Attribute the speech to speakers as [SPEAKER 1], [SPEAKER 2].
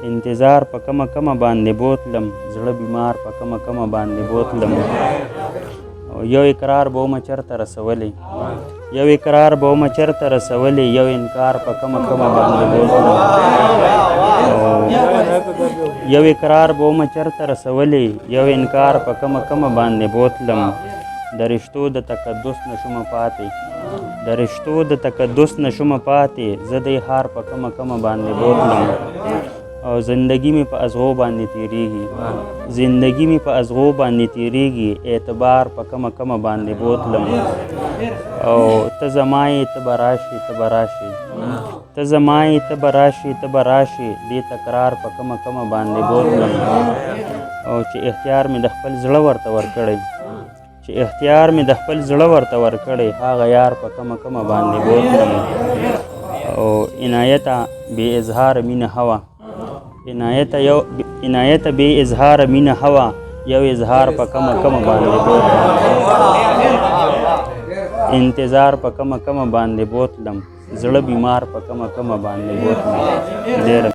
[SPEAKER 1] انتظار په کمه کمه باندې بوتلم، زړه بیمار په کمه کمه باندې بوتلم. یو اقرار به ومه چرته رسولی، یو اقرار به ومه چرته رسولی، یو انکار په کمه کمه باندې بوتلم. یو اقرار به ومه چرته رسولی، یو انکار په کمه کمه باندې بوتلم. د رشتو د تقدس نه شومه پاتې، د رشتو د تقدس نه شومه پاتې، زه د هار په کمه کمه باندې بوتلم. او زندگی می په ازغو باندې تیریږي، زندگی می په ازغو باندې تیریږي، اعتبار په کمه کمه باندې بوتلم. او ته زمای ته به راشي، ته به راشي، ته زمای ته به راشي، ته به راشي، دې تکرار په کمه کمه باندې بوتلم. او چې اختیار مې د خپل زړه ورته ورکړی، چې اختیار مې د خپل زړه ورته ورکړی، هغه یار په کمه کمه باندې بوتلم. او عنایته بې اظهار مینه هوا، عنایته بې اظهار مینه هوا، یو اظهار په کمه کمه باندې بوتلم. انتظار په کمه کمه باندې بوتلم، زړه بیمار په کمه کمه باندې بوتلم. ډېر